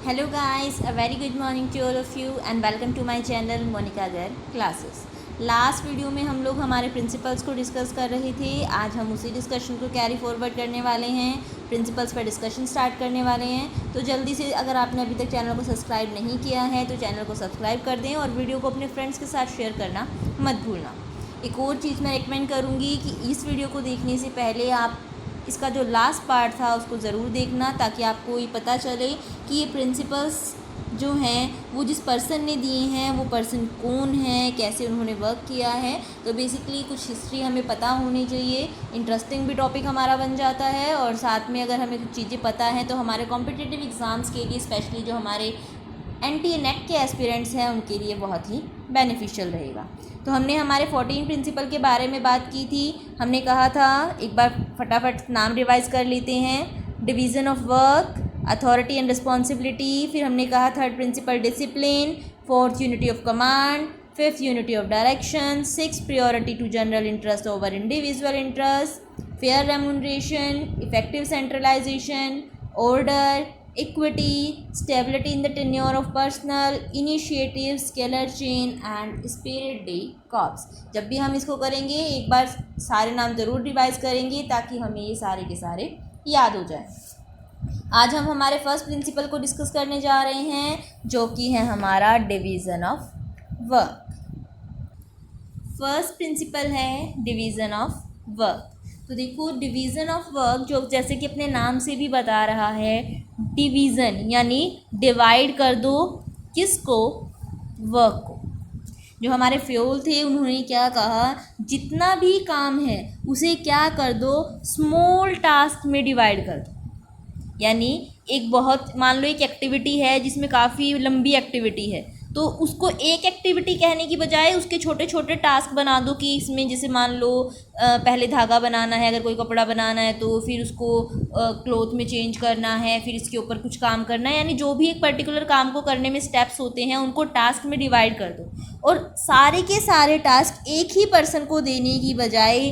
Hello guys, a very good morning to all of you and welcome to my channel Monika गर classes. Last video में हम लोग हमारे principles को discuss कर रहे थे। आज हम उसी डिस्कशन को कैरी फॉरवर्ड करने वाले हैं, प्रिंसिपल्स पर डिस्कशन स्टार्ट करने वाले हैं। तो जल्दी से अगर आपने अभी तक चैनल को सब्सक्राइब नहीं किया है तो चैनल को सब्सक्राइब कर दें और वीडियो को अपने फ्रेंड्स के साथ शेयर करना मत भूलना। एक और चीज़ मैं रिकमेंड करूँगी कि इस वीडियो को देखने से पहले आप इसका जो लास्ट पार्ट था उसको ज़रूर देखना, ताकि आपको ये पता चले कि ये प्रिंसिपल्स जो हैं वो जिस पर्सन ने दिए हैं वो पर्सन कौन है, कैसे उन्होंने वर्क किया है। तो बेसिकली कुछ हिस्ट्री हमें पता होनी चाहिए, इंटरेस्टिंग भी टॉपिक हमारा बन जाता है और साथ में अगर हमें कुछ चीज़ें पता हैं तो हमारे कॉम्पिटिटिव एग्ज़ाम्स के लिए, स्पेशली जो हमारे NTA NET के एस्पिरेंट्स हैं उनके लिए बहुत ही बेनिफिशियल रहेगा। तो हमने हमारे 14 प्रिंसिपल के बारे में बात की थी। हमने कहा था, एक बार फटाफट नाम रिवाइज़ कर लेते हैं। Division of work, authority and responsibility, फिर हमने कहा third principle discipline, fourth unity of command, fifth unity of direction, six priority to general interest over individual interest, fair remuneration, effective centralisation, order, equity, stability in the tenure of personal, initiative, scalar chain and spirit day corps। जब भी हम इसको करेंगे एक बार सारे नाम ज़रूर revise करेंगे ताकि हमें ये सारे के सारे याद हो जाए। आज हम हमारे फर्स्ट प्रिंसिपल को डिस्कस करने जा रहे हैं जो कि है हमारा division of work. First principle है डिवीज़न ऑफ वर्क। तो देखो, डिवीज़न ऑफ वर्क जो जैसे कि अपने नाम से भी बता रहा है, डिवीज़न यानी डिवाइड कर दो किसको, वर्क को। जो हमारे फ्यूल थे उन्होंने क्या कहा, जितना भी काम है उसे क्या कर दो, स्मॉल टास्क में डिवाइड कर दो। यानी एक बहुत, मान लो एक एक्टिविटी है जिसमें काफ़ी लंबी एक्टिविटी है, तो उसको एक एक्टिविटी कहने की बजाय उसके छोटे छोटे टास्क बना दो कि इसमें जैसे मान लो पहले धागा बनाना है, अगर कोई कपड़ा बनाना है तो फिर उसको क्लोथ में चेंज करना है, फिर इसके ऊपर कुछ काम करना है। यानी जो भी एक पर्टिकुलर काम को करने में स्टेप्स होते हैं उनको टास्क में डिवाइड कर दो और सारे के सारे टास्क एक ही पर्सन को देने की बजाय,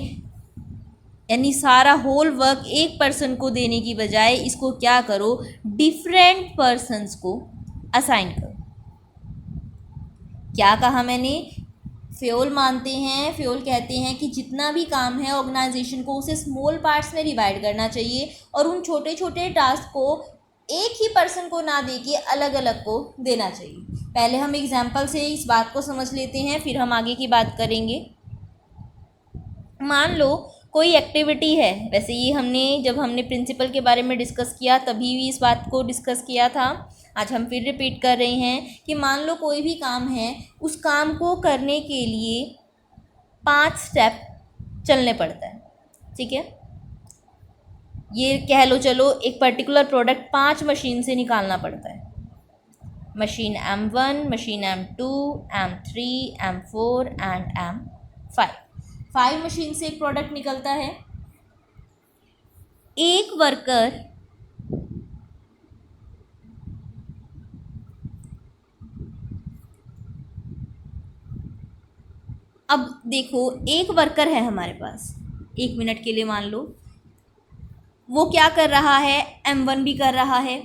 यानी सारा होल वर्क एक पर्सन को देने की बजाय इसको क्या करो, डिफरेंट पर्सन्स को असाइन करो। क्या कहा मैंने, फ्यूल मानते हैं, फ्यूल कहते हैं कि जितना भी काम है ऑर्गेनाइजेशन को उसे स्मॉल पार्ट्स में डिवाइड करना चाहिए और उन छोटे छोटे टास्क को एक ही पर्सन को ना दे के अलग अलग को देना चाहिए। पहले हम एग्जाम्पल से इस बात को समझ लेते हैं, फिर हम आगे की बात करेंगे। मान लो कोई एक्टिविटी है, वैसे ये जब हमने प्रिंसिपल के बारे में डिस्कस किया तभी भी इस बात को डिस्कस किया था, आज हम फिर रिपीट कर रहे हैं कि मान लो कोई भी काम है, उस काम को करने के लिए 5 स्टेप चलने पड़ता है। ठीक है, ये कह लो, चलो एक पर्टिकुलर प्रोडक्ट 5 मशीन से निकालना पड़ता है। Machine M1, machine M2, M3, M4 and M5। 5 machine से एक प्रोडक्ट निकलता है। एक वर्कर अब देखो, एक वर्कर है हमारे पास, 1 मिनट के लिए मान लो, वो क्या कर रहा है, M1 भी कर रहा है,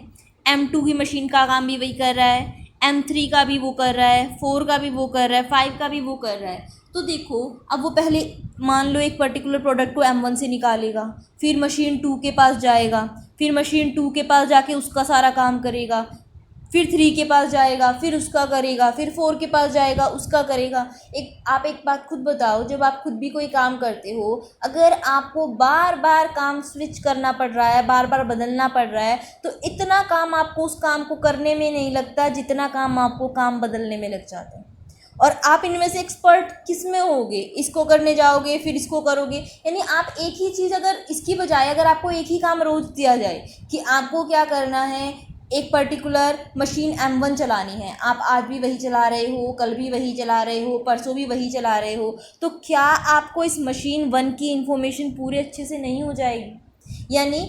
M2 की मशीन का काम भी वही कर रहा है, M3 का भी वो कर रहा है, 4 का भी वो कर रहा है, 5 का भी वो कर रहा है। तो देखो, अब वो पहले मान लो एक पर्टिकुलर प्रोडक्ट को M1 से निकालेगा, फिर मशीन 2 के पास जाएगा, फिर मशीन 2 के पास जाके उसका सारा काम करेगा, फिर 3 के पास जाएगा, फिर उसका करेगा, फिर 4 के पास जाएगा, उसका करेगा। आप एक बात खुद बताओ, जब आप खुद भी कोई काम करते हो, अगर आपको बार बार काम स्विच करना पड़ रहा है, बार बार बदलना पड़ रहा है, तो इतना काम आपको उस काम को करने में नहीं लगता जितना काम आपको काम बदलने में लग जाता है। और आप इनमें से एक्सपर्ट किस में होगे, इसको करने जाओगे फिर इसको करोगे। यानी आप एक ही चीज़, अगर इसकी बजाय अगर आपको एक ही काम रोज़ दिया जाए कि आपको क्या करना है, एक पर्टिकुलर मशीन M1 चलानी है, आप आज भी वही चला रहे हो, कल भी वही चला रहे हो, परसों भी वही चला रहे हो, तो क्या आपको इस मशीन 1 की इन्फॉर्मेशन पूरे अच्छे से नहीं हो जाएगी। यानी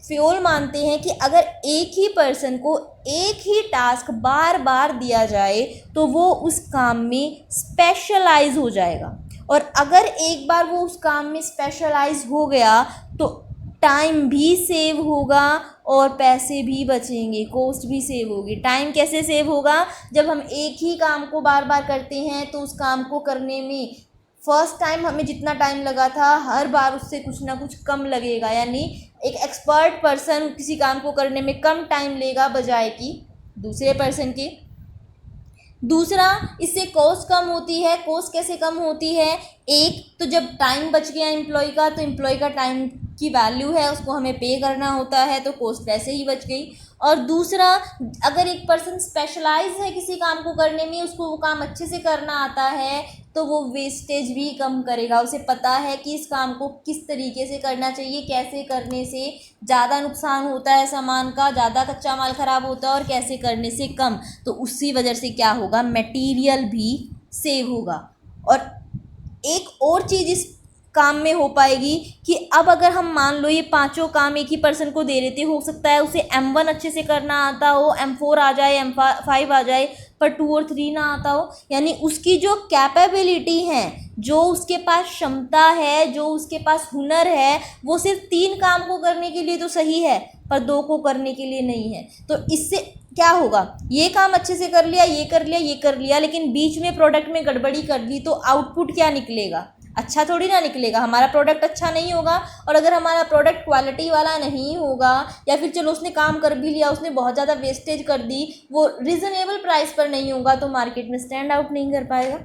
फ्यूल मानते हैं कि अगर एक ही पर्सन को एक ही टास्क बार बार दिया जाए तो वो उस काम में स्पेशलाइज हो जाएगा, और अगर एक बार वो उस काम में स्पेशलाइज हो गया तो टाइम भी सेव होगा और पैसे भी बचेंगे, कॉस्ट भी सेव होगी। टाइम कैसे सेव होगा? जब हम एक ही काम को बार बार करते हैं तो उस काम को करने में फर्स्ट टाइम हमें जितना टाइम लगा था हर बार उससे कुछ ना कुछ कम लगेगा, यानी एक एक्सपर्ट पर्सन किसी काम को करने में कम टाइम लेगा बजाय कि दूसरे पर्सन के। दूसरा, इससे कॉस्ट कम होती है। कॉस्ट कैसे कम होती है? एक तो जब टाइम बच गया एम्प्लॉय का, तो एम्प्लॉय का टाइम की वैल्यू है, उसको हमें पे करना होता है, तो कॉस्ट वैसे ही बच गई। और दूसरा, अगर एक पर्सन स्पेशलाइज है किसी काम को करने में, उसको वो काम अच्छे से करना आता है, तो वो वेस्टेज भी कम करेगा। उसे पता है कि इस काम को किस तरीके से करना चाहिए, कैसे करने से ज़्यादा नुकसान होता है सामान का, ज़्यादा कच्चा माल ख़राब होता है, और कैसे करने से कम। तो उसी वजह से क्या होगा? मटेरियल भी सेव होगा। और एक और चीज़ इस काम में हो पाएगी कि अब अगर हम मान लो ये पांचों काम एक ही पर्सन को दे देते, हो सकता है उसे M1 अच्छे से करना आता हो, M4 आ जाए, M5 आ जाए, पर 2 और 3 ना आता हो। यानी उसकी जो कैपेबिलिटी है, जो उसके पास क्षमता है, जो उसके पास हुनर है, वो सिर्फ 3 काम को करने के लिए तो सही है, पर 2 को करने के लिए नहीं है। तो इससे क्या होगा? ये काम अच्छे से कर लिया, ये कर लिया, ये कर लिया, लेकिन बीच में प्रोडक्ट में गड़बड़ी कर दी, तो आउटपुट क्या निकलेगा? अच्छा थोड़ी ना निकलेगा। हमारा प्रोडक्ट अच्छा नहीं होगा। और अगर हमारा प्रोडक्ट क्वालिटी वाला नहीं होगा, या फिर चलो उसने काम कर भी लिया, उसने बहुत ज़्यादा वेस्टेज कर दी, वो रीज़नेबल प्राइस पर नहीं होगा, तो मार्केट में स्टैंड आउट नहीं कर पाएगा।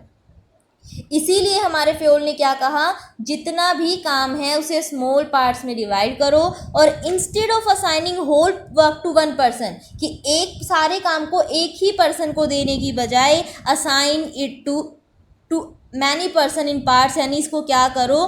इसीलिए हमारे फ्योल ने क्या कहा? जितना भी काम है उसे स्मॉल पार्ट्स में डिवाइड करो, और instead of assigning whole work to one person, कि एक सारे काम को एक ही पर्सन को देने की बजाय assign it to many person in parts, यानी इसको क्या करो?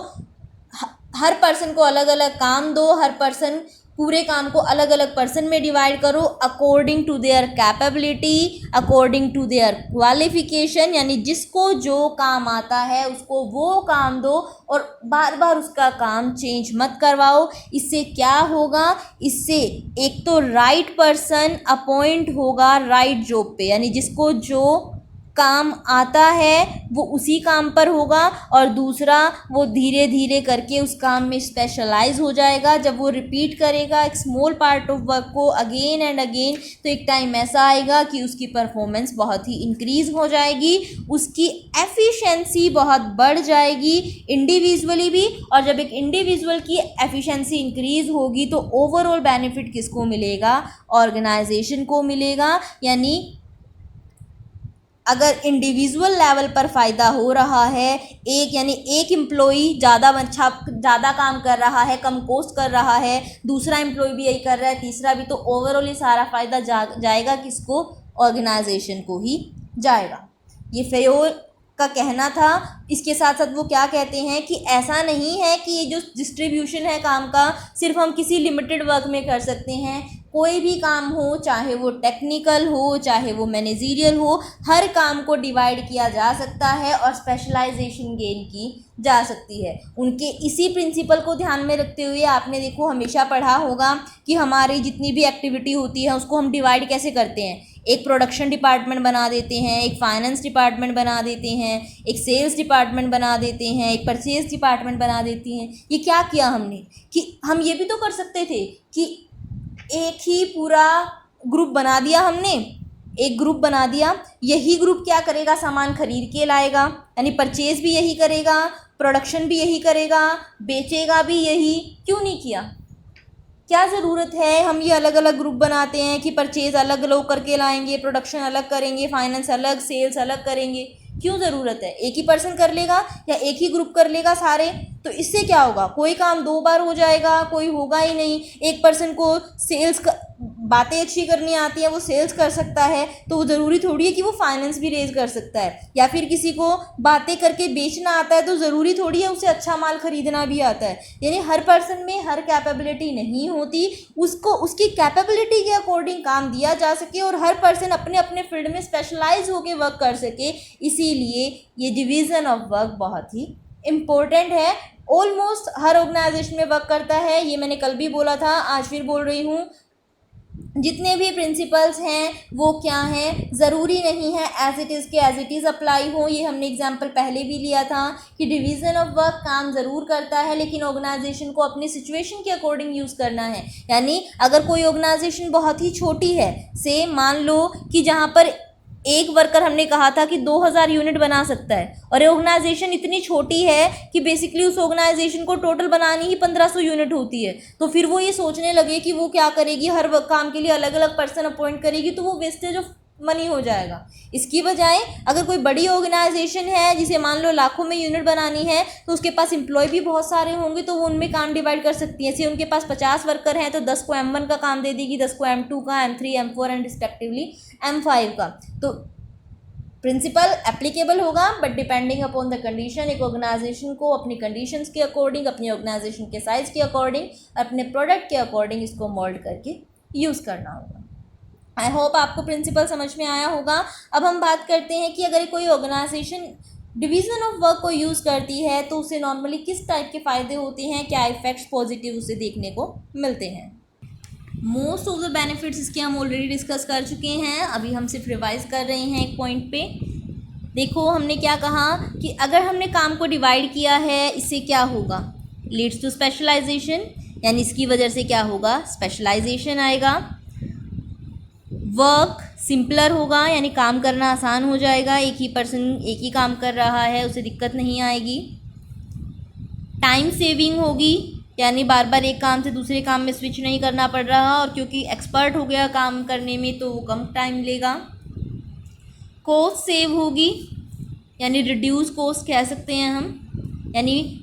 हर पर्सन को अलग अलग काम दो, हर पर्सन पूरे काम को अलग अलग पर्सन में डिवाइड करो, according to their capability, according to their qualification, यानी जिसको जो काम आता है उसको वो काम दो, और बार बार उसका काम चेंज मत करवाओ। इससे क्या होगा? इससे एक तो राइट पर्सन अपॉइंट होगा राइट जॉब पे, यानी जिसको जो काम आता है वो उसी काम पर होगा, और दूसरा वो धीरे धीरे करके उस काम में स्पेशलाइज हो जाएगा। जब वो रिपीट करेगा एक स्मॉल पार्ट ऑफ वर्क को अगेन एंड अगेन, तो एक टाइम ऐसा आएगा कि उसकी परफॉर्मेंस बहुत ही इंक्रीज़ हो जाएगी, उसकी एफिशिएंसी बहुत बढ़ जाएगी इंडिविजुअली भी। और जब एक इंडिविजुअल की एफिशिएंसी इंक्रीज़ होगी तो ओवरऑल बेनिफिट किसको मिलेगा? ऑर्गेनाइजेशन को मिलेगा। यानी अगर इंडिविजुअल लेवल पर फ़ायदा हो रहा है, यानी एक एम्प्लॉई ज़्यादा काम कर रहा है, कम कॉस्ट कर रहा है, दूसरा एम्प्लॉई भी यही कर रहा है, तीसरा भी, तो ओवरऑल ये सारा फ़ायदा जाएगा किसको? ऑर्गेनाइजेशन को ही जाएगा। ये फ्योल का कहना था। इसके साथ साथ वो क्या कहते हैं कि ऐसा नहीं है कि ये जो डिस्ट्रीब्यूशन है काम का सिर्फ हम किसी लिमिटेड वर्क में कर सकते हैं। कोई भी काम हो, चाहे वो टेक्निकल हो, चाहे वो मैनेजरियल हो, हर काम को डिवाइड किया जा सकता है और स्पेशलाइजेशन गेन की जा सकती है। उनके इसी प्रिंसिपल को ध्यान में रखते हुए आपने देखो हमेशा पढ़ा होगा कि हमारी जितनी भी एक्टिविटी होती है उसको हम डिवाइड कैसे करते हैं। एक प्रोडक्शन डिपार्टमेंट बना देते हैं, एक फाइनेंस डिपार्टमेंट बना देते हैं, एक सेल्स डिपार्टमेंट बना देते हैं, एक परचेज डिपार्टमेंट बना देते हैं। ये क्या किया हमने कि हम ये भी तो कर सकते थे कि एक ही पूरा ग्रुप बना दिया हमने, एक ग्रुप बना दिया, यही ग्रुप क्या करेगा? सामान खरीद के लाएगा, यानी परचेज भी यही करेगा, प्रोडक्शन भी यही करेगा, बेचेगा भी यही। क्यों नहीं किया? क्या ज़रूरत है हम ये अलग अलग ग्रुप बनाते हैं कि परचेज अलग लोग करके लाएंगे, प्रोडक्शन अलग करेंगे, फाइनेंस अलग, सेल्स अलग करेंगे? क्यों ज़रूरत है? एक ही पर्सन कर लेगा या एक ही ग्रुप कर लेगा सारे, तो इससे क्या होगा? कोई काम 2 बार हो जाएगा, कोई होगा ही नहीं। एक पर्सन को सेल्स बातें अच्छी करनी आती है, वो सेल्स कर सकता है, तो वो ज़रूरी थोड़ी है कि वो फाइनेंस भी रेज कर सकता है। या फिर किसी को बातें करके बेचना आता है, तो ज़रूरी थोड़ी है उसे अच्छा माल खरीदना भी आता है। यानी हर पर्सन में हर कैपेबिलिटी नहीं होती, उसको उसकी कैपेबिलिटी के अकॉर्डिंग काम दिया जा सके और हर पर्सन अपने अपने फील्ड में स्पेशलाइज होकर वर्क कर सके। इसीलिए ये डिवीज़न ऑफ वर्क बहुत ही इम्पोर्टेंट है। ऑलमोस्ट हर ऑर्गेनाइजेशन में वर्क करता है, ये मैंने कल भी बोला था, आज फिर बोल रही हूँ। जितने भी प्रिंसिपल्स हैं वो क्या हैं, ज़रूरी नहीं है एज इट इज़ के एज इट इज़ अप्लाई हो। ये हमने एग्जांपल पहले भी लिया था कि डिवीज़न ऑफ वर्क काम ज़रूर करता है, लेकिन ऑर्गेनाइजेशन को अपनी सिचुएशन के अकॉर्डिंग यूज़ करना है। यानी अगर कोई ऑर्गेनाइजेशन बहुत ही छोटी है, से मान लो कि जहाँ पर एक वर्कर हमने कहा था कि 2000 यूनिट बना सकता है, और ऑर्गेनाइजेशन इतनी छोटी है कि बेसिकली उस ऑर्गेनाइजेशन को टोटल बनानी ही 1500 यूनिट होती है, तो फिर वो ये सोचने लगे कि वो क्या करेगी, हर काम के लिए अलग अलग पर्सन अपॉइंट करेगी, तो वो वेस्टेज ऑफ मनी हो जाएगा। इसकी बजाय अगर कोई बड़ी ऑर्गेनाइजेशन है जिसे मान लो लाखों में यूनिट बनानी है, तो उसके पास एम्प्लॉय भी बहुत सारे होंगे, तो वो उनमें काम डिवाइड कर सकती है। ऐसे उनके पास 50 वर्कर हैं तो 10 को M1 का काम दे देगी, 10 को M2 का, M3, M4 and respectively M5 का। तो प्रिंसिपल एप्लीकेबल होगा, but depending upon the condition. एक ऑर्गेनाइजेशन को अपनी कंडीशंस के अकॉर्डिंग, अपनी ऑर्गेनाइजेशन के साइज़ के अकॉर्डिंग, अपने प्रोडक्ट के अकॉर्डिंग इसको मोल्ड करके यूज़ करना होगा। आई होप आपको प्रिंसिपल समझ में आया होगा। अब हम बात करते हैं कि अगर कोई ऑर्गेनाइजेशन डिवीज़न ऑफ वर्क को यूज़ करती है तो उसे नॉर्मली किस टाइप के फ़ायदे होते हैं, क्या इफ़ेक्ट्स पॉजिटिव उसे देखने को मिलते हैं। मोस्ट ऑफ द बेनिफिट्स इसके हम ऑलरेडी डिस्कस कर चुके हैं, अभी हम सिर्फ रिवाइज कर रहे हैं एक पॉइंट पे। देखो हमने क्या कहा कि अगर हमने काम को डिवाइड किया है, इससे क्या होगा, लीड्स टू स्पेशलाइजेशन, यानी इसकी वजह से क्या होगा, स्पेशलाइजेशन आएगा। वर्क सिंपलर होगा, यानी काम करना आसान हो जाएगा, एक ही पर्सन एक ही काम कर रहा है, उसे दिक्कत नहीं आएगी। टाइम सेविंग होगी, यानी बार बार एक काम से दूसरे काम में स्विच नहीं करना पड़ रहा, और क्योंकि एक्सपर्ट हो गया काम करने में तो वो कम टाइम लेगा। कॉस्ट सेव होगी, यानी रिड्यूस कॉस्ट कह सकते हैं हम, यानी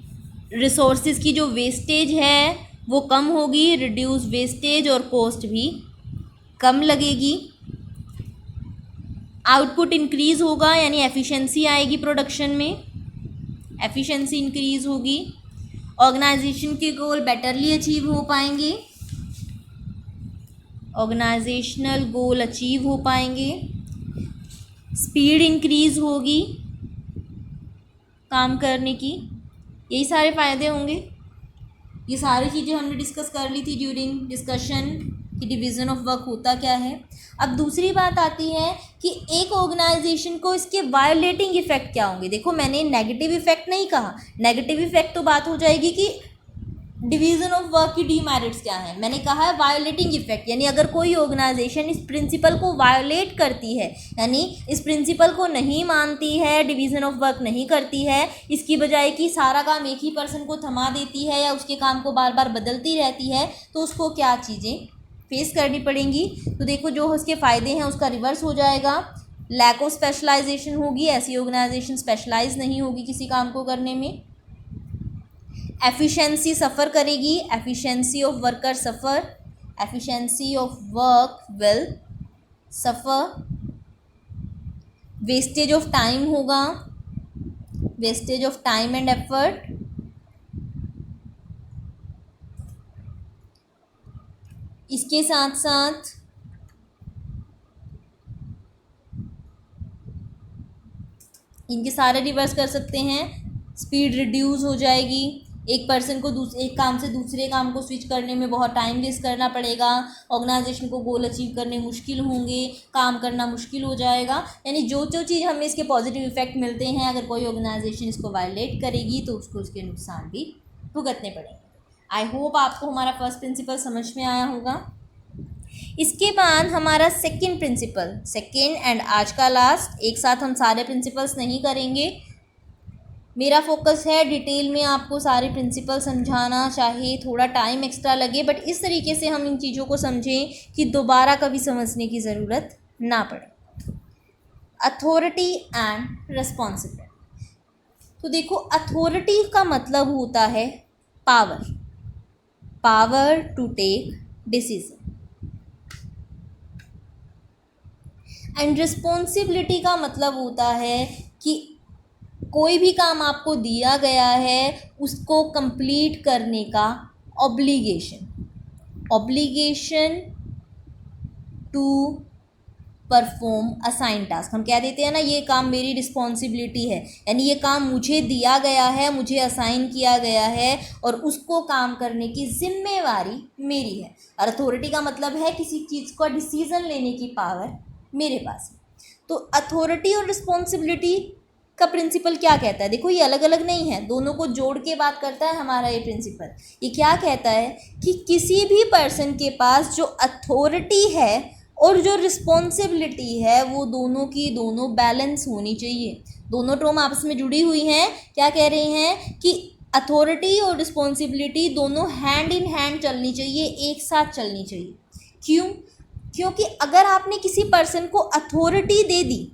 रिसोर्सेज की जो वेस्टेज है वो कम होगी, रिड्यूस वेस्टेज, और कॉस्ट भी कम लगेगी। आउटपुट इंक्रीज़ होगा, यानी एफिशिएंसी आएगी प्रोडक्शन में, एफिशिएंसी इंक्रीज़ होगी। ऑर्गेनाइजेशन के गोल बेटरली अचीव हो पाएंगे, ऑर्गेनाइजेशनल गोल अचीव हो पाएंगे। स्पीड इंक्रीज़ होगी काम करने की, यही सारे फ़ायदे होंगे। ये सारी चीज़ें हमने डिस्कस कर ली थी ड्यूरिंग डिस्कशन कि डिवीज़न ऑफ वर्क होता क्या है। अब दूसरी बात आती है कि एक ऑर्गेनाइजेशन को इसके वायोलेटिंग इफ़ेक्ट क्या होंगे। देखो मैंने नेगेटिव इफ़ेक्ट नहीं कहा, नेगेटिव इफ़ेक्ट तो बात हो जाएगी कि डिवीज़न ऑफ वर्क की डीमेरिट्स क्या है। मैंने कहा है वायोलेटिंग इफ़ेक्ट, यानी अगर कोई ऑर्गेनाइजेशन इस प्रिंसिपल को वायोलेट करती है, यानी इस प्रिंसिपल को नहीं मानती है, डिवीज़न ऑफ वर्क नहीं करती है, इसकी बजाय कि सारा काम एक ही पर्सन को थमा देती है या उसके काम को बार बार बदलती रहती है, तो उसको क्या चीज़ें फेस करनी पड़ेंगी। तो देखो जो उसके फ़ायदे हैं उसका रिवर्स हो जाएगा। लैक ऑफ स्पेशलाइजेशन होगी, ऐसी ऑर्गेनाइजेशन स्पेशलाइज नहीं होगी किसी काम को करने में। एफिशिएंसी सफ़र करेगी, efficiency of worker suffer, efficiency of work will suffer. Wastage of time होगा, wastage of time and effort. इसके साथ साथ इनके सारे रिवर्स कर सकते हैं। स्पीड रिड्यूस हो जाएगी, एक पर्सन को एक काम से दूसरे काम को स्विच करने में बहुत टाइम वेस्ट करना पड़ेगा, ऑर्गेनाइजेशन को गोल अचीव करने मुश्किल होंगे, काम करना मुश्किल हो जाएगा। यानी जो जो चीज़ हमें इसके पॉजिटिव इफेक्ट मिलते हैं, अगर कोई ऑर्गेनाइजेशन इसको वायलेट करेगी तो उसको उसके नुकसान भी भुगतने पड़ेंगे। आई होप आपको हमारा फर्स्ट प्रिंसिपल समझ में आया होगा। इसके बाद हमारा सेकंड प्रिंसिपल, सेकंड एंड आज का लास्ट, एक साथ हम सारे प्रिंसिपल्स नहीं करेंगे। मेरा फोकस है डिटेल में आपको सारे प्रिंसिपल समझाना, चाहे थोड़ा टाइम एक्स्ट्रा लगे, बट इस तरीके से हम इन चीज़ों को समझें कि दोबारा कभी समझने की ज़रूरत ना पड़े। Authority and responsibility. तो देखो अथॉरिटी का मतलब होता है power, power to take decision, and responsibility का मतलब होता है कि कोई भी काम आपको दिया गया है उसको कंप्लीट करने का obligation, obligation to perform assign task. हम कह देते हैं ना, ये काम मेरी रिस्पॉन्सिबिलिटी है, यानी ये काम मुझे दिया गया है, मुझे असाइन किया गया है और उसको काम करने की जिम्मेवारी मेरी है। और अथॉरिटी का मतलब है किसी चीज़ का डिसीज़न लेने की पावर मेरे पास है। तो अथॉरिटी और रिस्पॉन्सिबिलिटी का प्रिंसिपल क्या कहता है? देखो, ये अलग अलग नहीं है, दोनों को जोड़ के बात करता है हमारा ये प्रिंसिपल। ये क्या कहता है कि किसी भी पर्सन के पास जो अथॉरिटी है और जो रिस्पॉन्सिबिलिटी है वो दोनों की दोनों बैलेंस होनी चाहिए। दोनों टर्म आपस में जुड़ी हुई हैं। क्या कह रहे हैं कि अथॉरिटी और रिस्पॉन्सिबिलिटी दोनों हैंड इन हैंड चलनी चाहिए, एक साथ चलनी चाहिए। क्यों? क्योंकि अगर आपने किसी पर्सन को अथॉरिटी दे दी,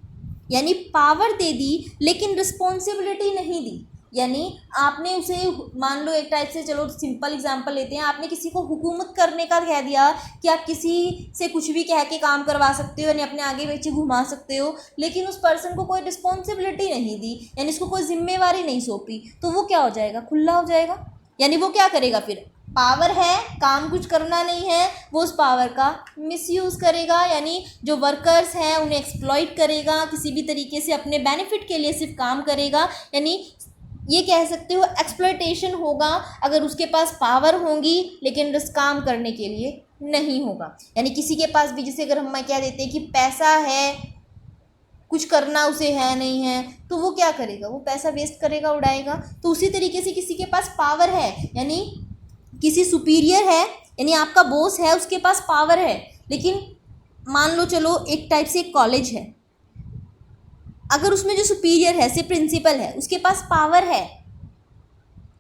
यानी पावर दे दी, लेकिन रिस्पॉन्सिबिलिटी नहीं दी, यानी आपने उसे, मान लो एक टाइप से, चलो सिंपल एग्जांपल लेते हैं, आपने किसी को हुकूमत करने का कह दिया कि आप किसी से कुछ भी कह के काम करवा सकते हो, यानी अपने आगे पीछे घुमा सकते हो, लेकिन उस पर्सन को कोई रिस्पॉन्सिबिलिटी नहीं दी, यानी उसको कोई जिम्मेवारी नहीं सौंपी, तो वो क्या हो जाएगा? खुला हो जाएगा। यानी वो क्या करेगा? फिर पावर है, काम कुछ करना नहीं है, वो उस पावर का मिसयूज़ करेगा, यानी जो वर्कर्स हैं उन्हें एक्सप्लॉइट करेगा, किसी भी तरीके से अपने बेनिफिट के लिए सिर्फ काम करेगा, यानी ये कह सकते हो एक्सप्लॉइटेशन होगा अगर उसके पास पावर होंगी लेकिन बस काम करने के लिए नहीं होगा। यानी किसी के पास भी, जैसे अगर हम क्या देते हैं कि पैसा है, कुछ करना उसे है नहीं है, तो वो क्या करेगा? वो पैसा वेस्ट करेगा, उड़ाएगा। तो उसी तरीके से किसी के पास पावर है, यानी किसी सुपीरियर है, यानी आपका बॉस है, उसके पास पावर है, लेकिन मान लो चलो एक टाइप से एक कॉलेज है, अगर उसमें जो सुपीरियर है, से प्रिंसिपल है, उसके पास पावर है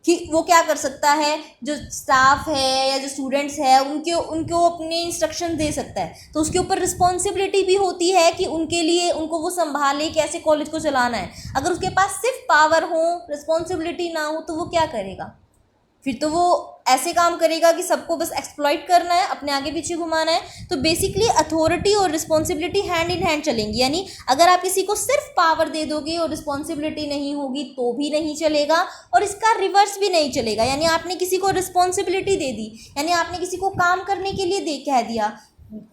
कि वो क्या कर सकता है, जो स्टाफ है या जो स्टूडेंट्स है उनको अपने इंस्ट्रक्शन दे सकता है, तो उसके ऊपर रिस्पॉन्सिबिलिटी भी होती है कि उनके लिए, उनको वो संभाले कैसे कॉलेज को चलाना है। अगर उसके पास सिर्फ पावर हो, रिस्पॉन्सिबिलिटी ना हो, तो वो क्या करेगा? फिर तो वो ऐसे काम करेगा कि सबको बस एक्सप्लॉइट करना है, अपने आगे पीछे घुमाना है। तो बेसिकली अथॉरिटी और रिस्पॉन्सिबिलिटी हैंड इन हैंड चलेंगी, यानी अगर आप किसी को सिर्फ पावर दे दोगे और रिस्पॉन्सिबिलिटी नहीं होगी तो भी नहीं चलेगा, और इसका रिवर्स भी नहीं चलेगा। यानी आपने किसी को रिस्पॉन्सिबिलिटी दे दी, यानी आपने किसी को काम करने के लिए कह दिया,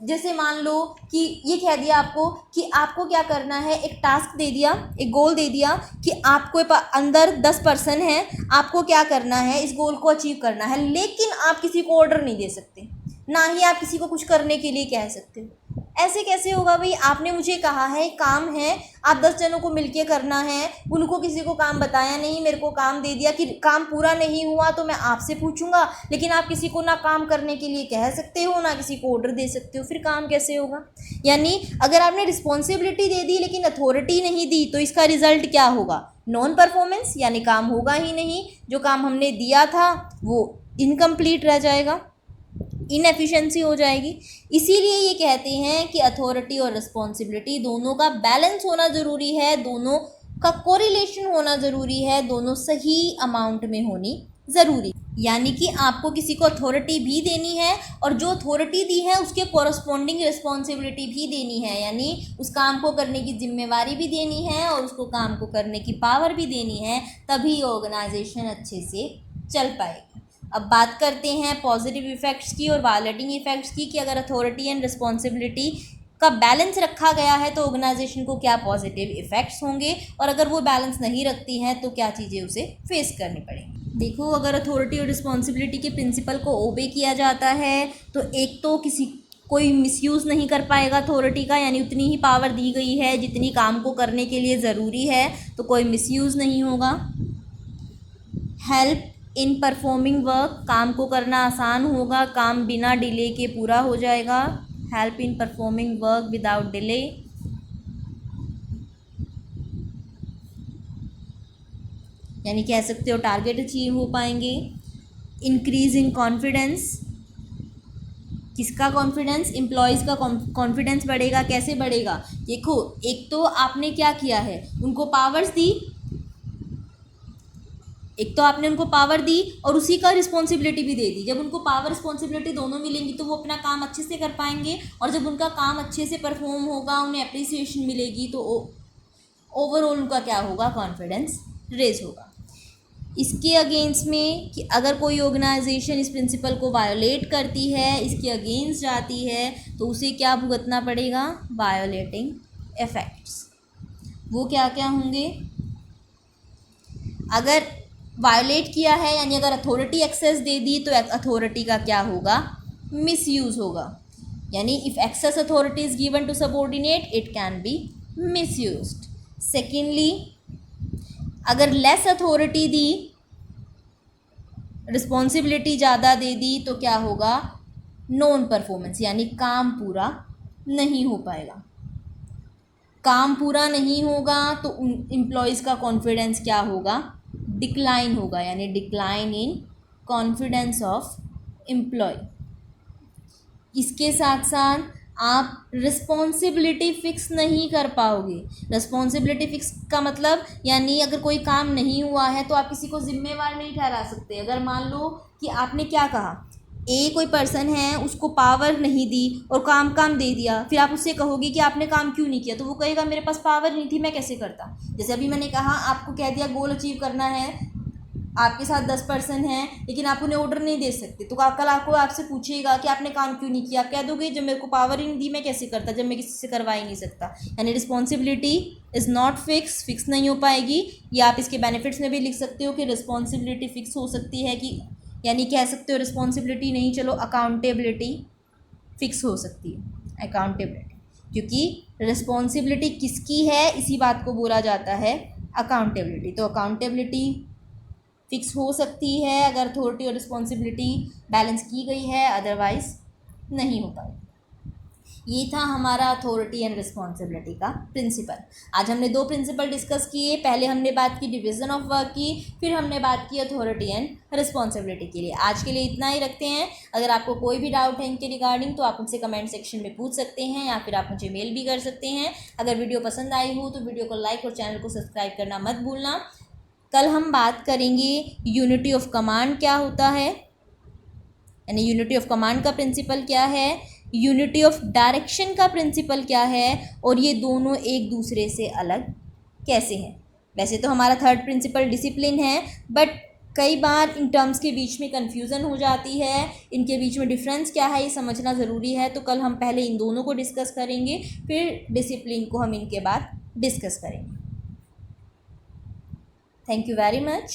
जैसे मान लो कि ये कह दिया आपको कि आपको क्या करना है, एक टास्क दे दिया, एक गोल दे दिया कि आपको अंदर 10 पर्सन हैं, आपको क्या करना है, इस गोल को अचीव करना है, लेकिन आप किसी को ऑर्डर नहीं दे सकते, ना ही आप किसी को कुछ करने के लिए कह सकते हो। ऐसे कैसे होगा भाई? आपने मुझे कहा है काम है, आप 10 जनों को मिलके करना है, उनको किसी को काम बताया नहीं, मेरे को काम दे दिया कि काम पूरा नहीं हुआ तो मैं आपसे पूछूंगा, लेकिन आप किसी को ना काम करने के लिए कह सकते हो, ना किसी को ऑर्डर दे सकते हो, फिर काम कैसे होगा? यानी अगर आपने रिस्पॉन्सिबिलिटी दे दी लेकिन अथॉरिटी नहीं दी, तो इसका रिजल्ट क्या होगा? नॉन परफॉर्मेंस, यानी काम होगा ही नहीं, जो काम हमने दिया था वो इनकम्प्लीट रह जाएगा, इनएफिशिएंसी हो जाएगी। इसीलिए ये कहते हैं कि अथॉरिटी और रिस्पॉन्सिबिलिटी दोनों का बैलेंस होना ज़रूरी है, दोनों का कोरिलेशन होना ज़रूरी है, दोनों सही अमाउंट में होनी ज़रूरी। यानी कि आपको किसी को अथॉरिटी भी देनी है और जो अथॉरिटी दी है उसके कॉरस्पॉन्डिंग रिस्पॉन्सिबिलिटी भी देनी है, यानी उस काम को करने की जिम्मेवारी भी देनी है और उसको काम को करने की पावर भी देनी है, तभी ऑर्गेनाइजेशन अच्छे से चल पाएगी। अब बात करते हैं पॉजिटिव इफ़ेक्ट्स की और वायलेटिंग इफ़ेक्ट्स की, कि अगर अथॉरिटी एंड रिस्पॉन्सिबिलिटी का बैलेंस रखा गया है तो ऑर्गेनाइजेशन को क्या पॉजिटिव इफ़ेक्ट्स होंगे, और अगर वो बैलेंस नहीं रखती हैं तो क्या चीज़ें उसे फेस करनी पड़ेंगी। देखो, अगर अथॉरिटी और रिस्पॉन्सिबिलिटी के प्रिंसिपल को ओबे किया जाता है तो एक तो कोई मिसयूज़ नहीं कर पाएगा अथॉरिटी का, यानी उतनी ही पावर दी गई है जितनी काम को करने के लिए ज़रूरी है, तो कोई मिसयूज़ नहीं होगा। हेल्प इन परफॉर्मिंग वर्क, काम को करना आसान होगा, काम बिना डिले के पूरा हो जाएगा। Help in performing work without delay. यानी कह सकते हो टारगेट अचीव हो पाएंगे। इंक्रीज इन कॉन्फिडेंस, किसका कॉन्फिडेंस? एम्प्लॉयज़ का कॉन्फिडेंस बढ़ेगा। कैसे बढ़ेगा? देखो, एक तो आपने क्या किया है, उनको पावर्स दी, एक तो आपने उनको पावर दी और उसी का रिस्पॉन्सिबिलिटी भी दे दी। जब उनको पावर रिस्पॉन्सिबिलिटी दोनों मिलेंगी तो वो अपना काम अच्छे से कर पाएंगे, और जब उनका काम अच्छे से परफॉर्म होगा, उन्हें अप्रिसिएशन मिलेगी, तो ओवरऑल उनका क्या होगा? कॉन्फिडेंस रेज होगा। इसके अगेंस्ट में कि अगर कोई ऑर्गेनाइजेशन इस प्रिंसिपल को वायोलेट करती है, इसके अगेंस्ट जाती है, तो उसे क्या भुगतना पड़ेगा? Violating effects. वो क्या क्या होंगे? अगर वायोलेट किया है यानी अगर अथॉरिटी एक्सेस दे दी तो अथॉरिटी का क्या होगा? मिसयूज़ होगा। यानी if excess authority is given to subordinate it can be misused. Secondly, अगर लेस अथॉरिटी दी, रिस्पॉन्सिबिलिटी ज़्यादा दे दी, तो क्या होगा? नॉन परफॉर्मेंस, यानी काम पूरा नहीं हो पाएगा। काम पूरा नहीं होगा तो एम्प्लॉयज़ का कॉन्फिडेंस क्या होगा? डिक्लाइन होगा, यानी decline in confidence of employ. इसके साथ साथ आप रिस्पॉन्सिबिलिटी फिक्स नहीं कर पाओगे। रिस्पॉन्सिबिलिटी फिक्स का मतलब यानी अगर कोई काम नहीं हुआ है तो आप किसी को जिम्मेवार नहीं ठहरा सकते। अगर मान लो कि आपने क्या कहा, ए कोई पर्सन है, उसको पावर नहीं दी और काम दे दिया, फिर आप उससे कहोगे कि आपने काम क्यों नहीं किया, तो वो कहेगा मेरे पास पावर नहीं थी, मैं कैसे करता। जैसे अभी मैंने कहा, आपको कह दिया गोल अचीव करना है, आपके साथ 10 पर्सन हैं लेकिन आप उन्हें ऑर्डर नहीं दे सकते, तो कल आपको आपसे पूछेगा कि आपने काम क्यों नहीं किया, आप कह दोगे जब मेरे को पावर ही नहीं दी मैं कैसे करता, जब मैं किसी से करवा ही नहीं सकता। यानी रिस्पॉन्सिबिलिटी इज़ नॉट फिक्स नहीं हो पाएगी। या आप इसके बेनिफिट्स में भी लिख सकते हो कि रिस्पॉन्सिबिलिटी फिक्स हो सकती है, कि यानी कह सकते हो रिस्पॉन्सिबिलिटी नहीं, चलो अकाउंटेबिलिटी फिक्स हो सकती है। अकाउंटेबिलिटी, क्योंकि रिस्पॉन्सिबिलिटी किसकी है इसी बात को बोला जाता है अकाउंटेबिलिटी। तो अकाउंटेबिलिटी फिक्स हो सकती है अगर अथॉरिटी और रिस्पॉन्सिबिलिटी बैलेंस की गई है, अदरवाइज नहीं हो पाएगी। ये था हमारा अथॉरिटी एंड रिस्पॉन्सिबिलिटी का प्रिंसिपल। आज हमने 2 प्रिंसिपल डिस्कस किए। पहले हमने बात की डिवीज़न ऑफ वर्क की, फिर हमने बात की अथॉरिटी एंड रिस्पॉन्सिबिलिटी के लिए। आज के लिए इतना ही रखते हैं। अगर आपको कोई भी डाउट है इनके रिगार्डिंग तो आप मुझसे कमेंट सेक्शन में पूछ सकते हैं या फिर आप मुझे मेल भी कर सकते हैं। अगर वीडियो पसंद आई हो तो वीडियो को लाइक और चैनल को सब्सक्राइब करना मत भूलना। कल हम बात करेंगे यूनिटी ऑफ कमांड क्या होता है, यानी यूनिटी ऑफ कमांड का प्रिंसिपल क्या है, यूनिटी ऑफ डायरेक्शन का प्रिंसिपल क्या है, और ये दोनों एक दूसरे से अलग कैसे हैं। वैसे तो हमारा थर्ड प्रिंसिपल डिसिप्लिन है, बट कई बार इन टर्म्स के बीच में कन्फ्यूज़न हो जाती है, इनके बीच में डिफरेंस क्या है ये समझना ज़रूरी है। तो कल हम पहले इन दोनों को डिस्कस करेंगे, फिर डिसिप्लिन को हम इनके बाद डिस्कस करेंगे। Thank you very much.